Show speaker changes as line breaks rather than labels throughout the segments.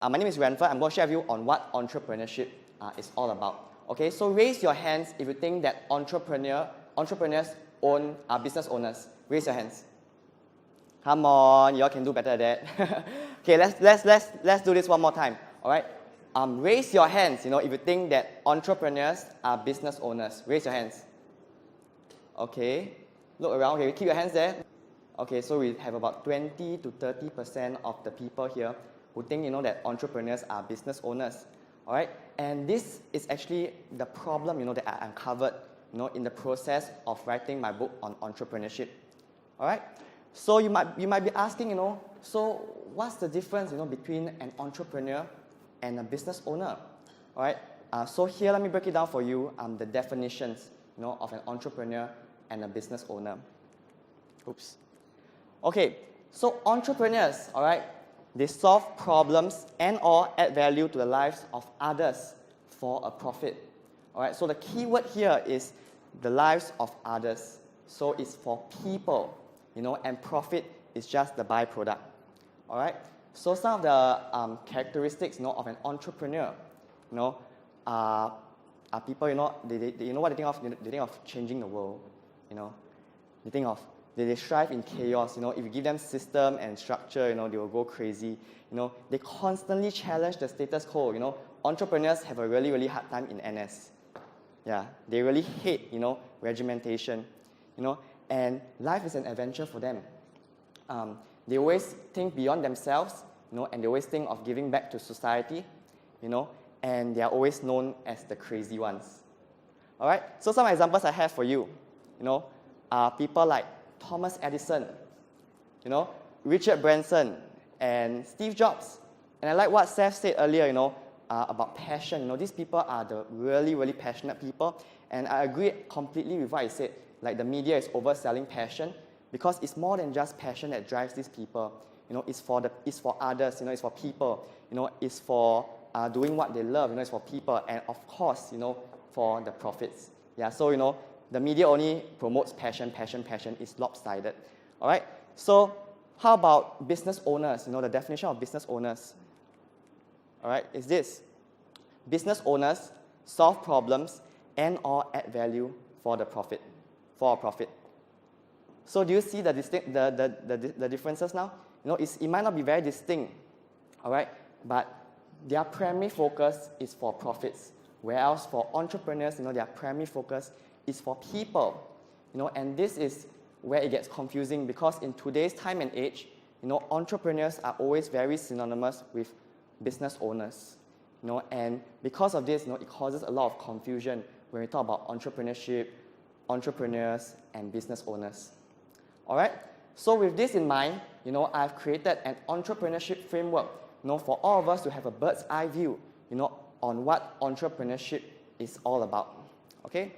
My name is Ranford. I'm going to share with you on what entrepreneurship is all about. Okay, so raise your hands if you think that entrepreneurs own business owners. Raise your hands. Come on, you all can do better at that. Okay, let's do this one more time. All right, raise your hands. If you think that entrepreneurs are business owners. Raise your hands. Okay, look around. Okay, keep your hands there. Okay, so we have about 20 to 30% of the people here who think that entrepreneurs are business owners. All right, and this is actually the problem that I uncovered in the process of writing my book on entrepreneurship. All right, so you might be asking, so what's the difference between an entrepreneur and a business owner? All right, so here let me break it down for you. The definitions of an entrepreneur and a business owner. Oops. Okay, so entrepreneurs, all right, they solve problems and/or add value to the lives of others for a profit. All right, so the key word here is the lives of others. So it's for people, and profit is just the byproduct. All right, so some of the characteristics, of an entrepreneur, are people, they what they think of? They think of changing the world, They think of they strive in chaos. If you give them system and structure, they will go crazy. They constantly challenge the status quo. Entrepreneurs have a really, really hard time in NS. Yeah, they really hate, regimentation. And life is an adventure for them. They always think beyond themselves, and they always think of giving back to society, and they are always known as the crazy ones. All right. So some examples I have for you, are people like Thomas Edison, Richard Branson, and Steve Jobs. And I like what Seth said earlier, about passion. These people are the really, really passionate people. And I agree completely with what he said. Like the media is overselling passion because it's more than just passion that drives these people. It's for others. It's for people. It's for doing what they love. It's for people, and of course, for the profits. Yeah. So the media only promotes passion. Passion is lopsided. All right. So how about business owners? The definition of business owners. All right, is this: business owners solve problems and/or add value for a profit. So do you see the differences now? It might not be very distinct. All right, but their primary focus is for profits, whereas for entrepreneurs, their primary focus is for people, and this is where it gets confusing because in today's time and age, entrepreneurs are always very synonymous with business owners, and because of this, it causes a lot of confusion when we talk about entrepreneurship, entrepreneurs, and business owners. All right. So with this in mind, I've created an entrepreneurship framework, for all of us to have a bird's eye view, on what entrepreneurship is all about. Okay.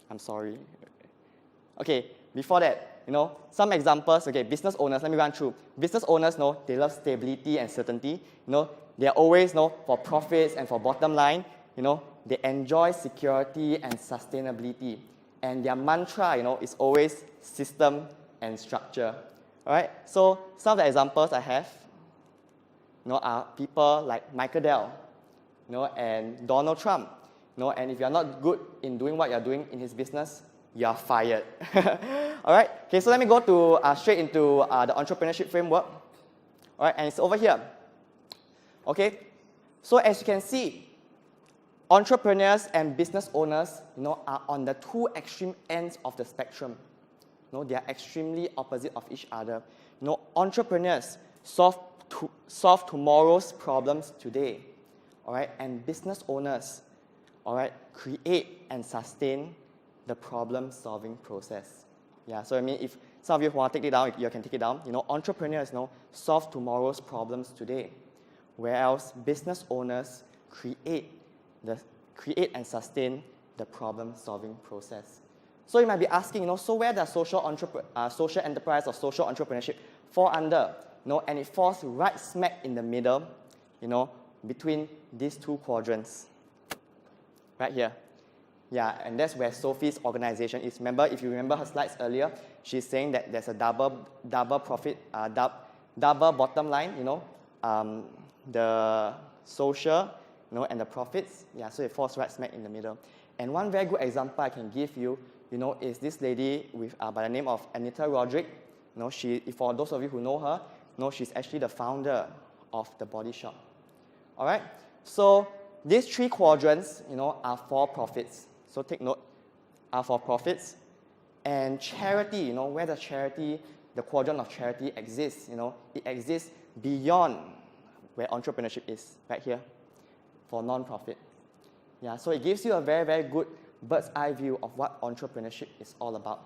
I'm sorry. Okay, before that, some examples. Okay, business owners, let me run through. Business owners, they love stability and certainty. They're always, for profits and for bottom line. They enjoy security and sustainability. And their mantra, is always system and structure. All right, so some of the examples I have, are people like Michael Dell, and Donald Trump. And if you're not good in doing what you're doing in his business, you're fired. All right. Okay. So let me go to straight into the entrepreneurship framework. All right, and it's over here. Okay. So as you can see, entrepreneurs and business owners, are on the two extreme ends of the spectrum. They are extremely opposite of each other. Entrepreneurs solve tomorrow's problems today. All right, and business owners, all right, create and sustain the problem-solving process. Yeah, so if some of you want to take it down, you can take it down. Entrepreneurs, solve tomorrow's problems today, whereas business owners create and sustain the problem-solving process. So you might be asking, so where does social enterprise or social entrepreneurship fall under? And it falls right smack in the middle, between these two quadrants. Right here. Yeah, and that's where Sophie's organization is. If you remember her slides earlier, she's saying that there's a double profit, double bottom line, the social, and the profits. Yeah, so it falls right smack in the middle. And one very good example I can give you, is this lady with by the name of Anita Roderick. For those of you who know her, she's actually the founder of The Body Shop. All right. So these three quadrants, are for profits. So take note, are for profits. And charity, where does charity, the quadrant of charity exists? It exists beyond where entrepreneurship is, right here, for non-profit. Yeah, so it gives you a very, very good bird's eye view of what entrepreneurship is all about.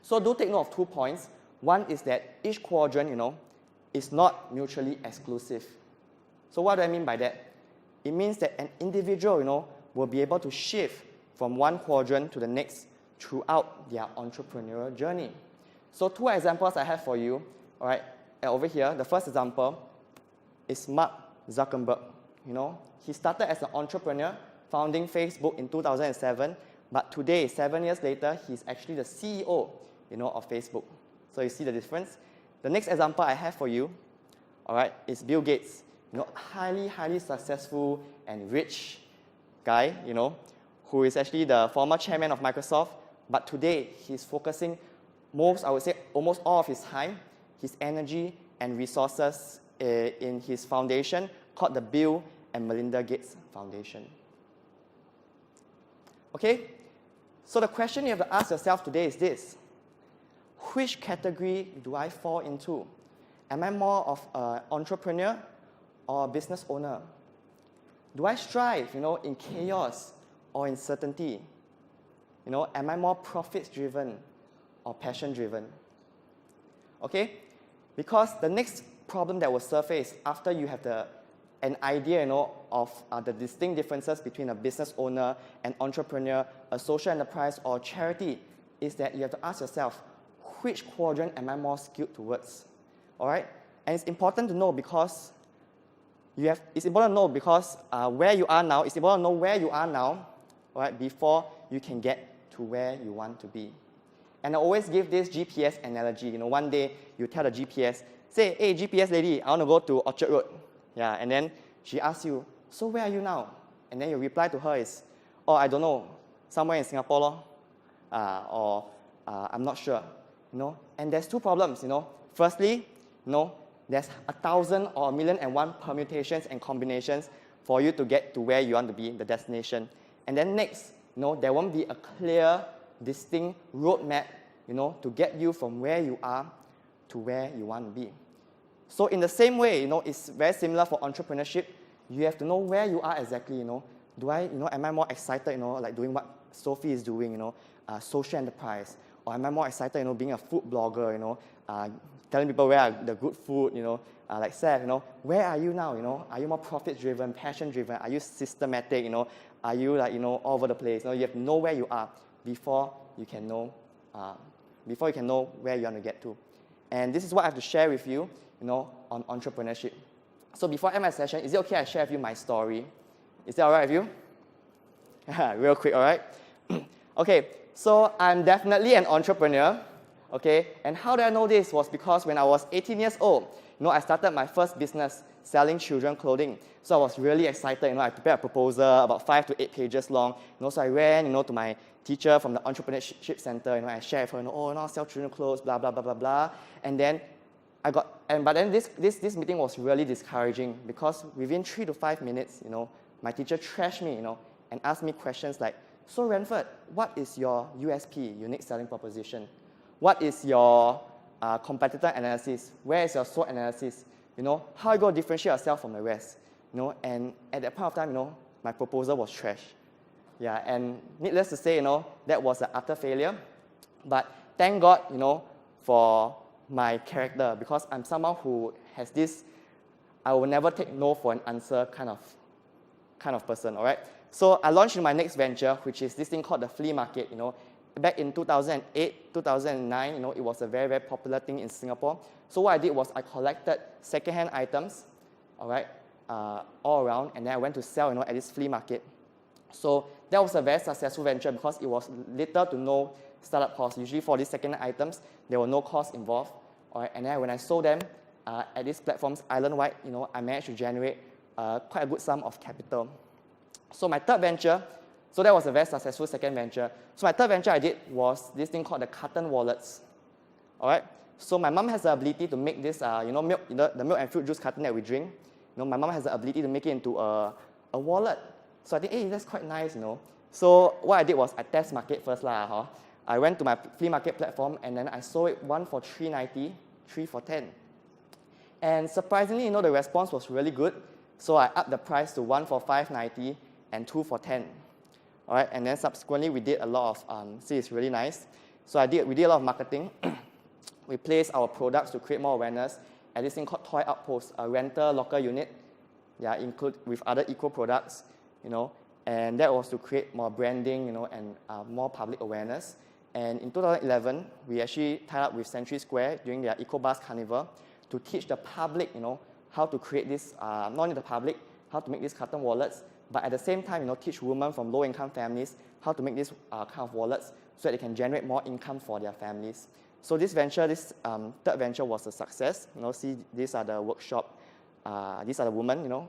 So do take note of 2 points. One is that each quadrant, is not mutually exclusive. So what do I mean by that? It means that an individual, will be able to shift from one quadrant to the next throughout their entrepreneurial journey. So 2 examples I have for you, all right, over here. The first example is Mark Zuckerberg. He started as an entrepreneur, founding Facebook in 2007, but today, 7 years later, he's actually the CEO, of Facebook. So you see the difference. The next example I have for you, all right, is Bill Gates. Highly, highly successful and rich guy, who is actually the former chairman of Microsoft, but today he's focusing I would say almost all of his time, his energy and resources in his foundation called the Bill and Melinda Gates Foundation. Okay, so the question you have to ask yourself today is this: which category do I fall into? Am I more of an entrepreneur or a business owner? Do I strive, in chaos or in certainty? Am I more profits-driven or passion-driven? Okay? Because the next problem that will surface after you have an idea, of the distinct differences between a business owner, an entrepreneur, a social enterprise, or charity is that you have to ask yourself, which quadrant am I more skewed towards? All right? And it's important to know because where you are now, it's important to know where you are now, all right, before you can get to where you want to be. And I always give this GPS analogy. One day you tell the GPS, say, hey, GPS lady, I want to go to Orchard Road. Yeah, and then she asks you, so where are you now? And then your reply to her is, oh, I don't know, somewhere in Singapore, or I'm not sure. And there's 2 problems. Firstly, there's 1,000 or 1,000,001 permutations and combinations for you to get to where you want to be, the destination. And then next, there won't be a clear, distinct roadmap, to get you from where you are to where you want to be. So in the same way, it's very similar for entrepreneurship. You have to know where you are exactly, am I more excited, like doing what Sophie is doing, social enterprise? Or am I more excited, being a food blogger, telling people where are the good food, like Seth, where are you now, Are you more profit-driven, passion-driven? Are you systematic, Are you all over the place? You have to know where you are before you can know where you want to get to. And this is what I have to share with you, on entrepreneurship. So before I end my session, is it okay I share with you my story? Is that all right with you? Real quick, all right? Okay, so I'm definitely an entrepreneur, okay? And how did I know this? Was because when I was 18 years old, I started my first business selling children clothing. So I was really excited, I prepared a proposal about 5 to 8 pages long. So I ran, to my teacher from the entrepreneurship center, I shared with her, I sell children clothes, blah, blah, blah, blah, blah. And then but then this meeting was really discouraging because within 3 to 5 minutes, my teacher trashed me, and asked me questions like, so Ranford, what is your USP, unique selling proposition? What is your competitor analysis? Where is your SWOT analysis? How are you going to differentiate yourself from the rest? And at that point of time, my proposal was trash. Yeah, and needless to say, that was an utter failure. But thank God, for my character, because I'm someone who has this, I will never take no for an answer kind of person, all right? So I launched my next venture, which is this thing called the flea market, Back in 2008, 2009, it was a very, very popular thing in Singapore. So what I did was I collected second-hand items, all right, all around, and then I went to sell, at this flea market. So that was a very successful venture because it was little to no startup cost. Usually for these second-hand items, there were no costs involved, all right? And then when I sold them, at these platforms island-wide, I managed to generate quite a good sum of capital. So my third venture, so that was a very successful second venture. So my third venture I did was this thing called the carton wallets. All right. So my mom has the ability to make this, milk, the milk and fruit juice carton that we drink. My mom has the ability to make it into a wallet. So I think, hey, that's quite nice, So what I did was I test market first lah. I went to my flea market platform and then I sold it 1 for $3.90, 3 for $10. And surprisingly, the response was really good. So I upped the price to 1 for $5.90 and 2 for $10. All right, and then subsequently we did a lot of, see, it's really nice. So we did a lot of marketing. We placed our products to create more awareness at this thing called Toy Outpost, a rental locker unit, include with other eco products, and that was to create more branding, and more public awareness. And in 2011, we actually tied up with Century Square during their Eco Bus Carnival to teach the public, how to create this, not only the public, how to make these carton wallets, but at the same time, teach women from low-income families how to make these kind of wallets so that they can generate more income for their families. So this venture, this third venture was a success. See, these are the workshop, these are the women,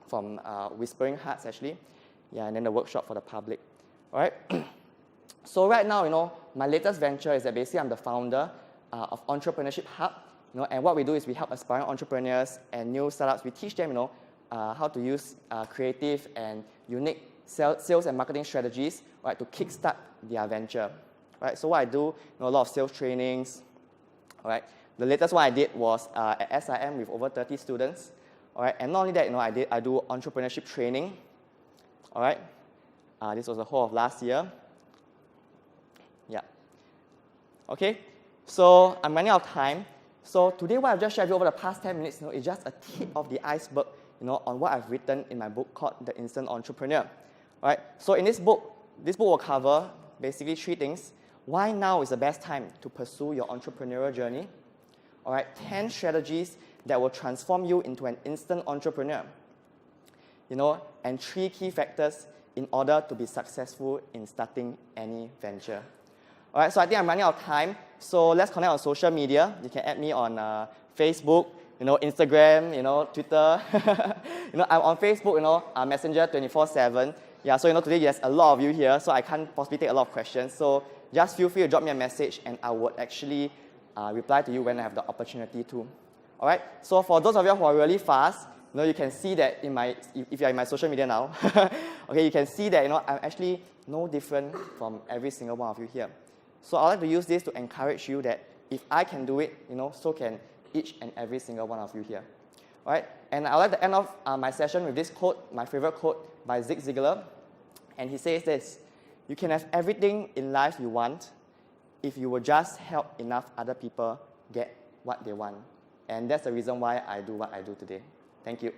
from Whispering Hearts actually. And then the workshop for the public. All right. So right now, my latest venture is that basically I'm the founder of Entrepreneurship Hub. And what we do is we help aspiring entrepreneurs and new startups. We teach them, how to use creative and unique sales and marketing strategies, right, to kickstart their venture. Right, so what I do, a lot of sales trainings. All right, the latest one I did was at SIM with over 30 students. All right, and not only that, I do entrepreneurship training. All right, this was the whole of last year. Yeah. Okay, so I'm running out of time. So today, what I've just shared with you over the past 10 minutes, is just a tip of the iceberg, on what I've written in my book called The Instant Entrepreneur. All right, so in this book will cover basically 3 things. Why now is the best time to pursue your entrepreneurial journey? All right, 10 strategies that will transform you into an instant entrepreneur. And 3 key factors in order to be successful in starting any venture. All right, so I think I'm running out of time. So let's connect on social media. You can add me on Facebook, Instagram, Twitter. I'm on Facebook, Messenger 24/7. Yeah, so today there's a lot of you here, so I can't possibly take a lot of questions. So just feel free to drop me a message, and I would actually reply to you when I have the opportunity to. All right. So for those of you who are really fast, you can see that if you're in my social media now, okay, you can see that I'm actually no different from every single one of you here. So I'd like to use this to encourage you that if I can do it, so can each and every single one of you here. All right. And I'd like to end off my session with this quote, my favorite quote by Zig Ziglar, and he says this: "You can have everything in life you want if you will just help enough other people get what they want." And that's the reason why I do what I do today. Thank you.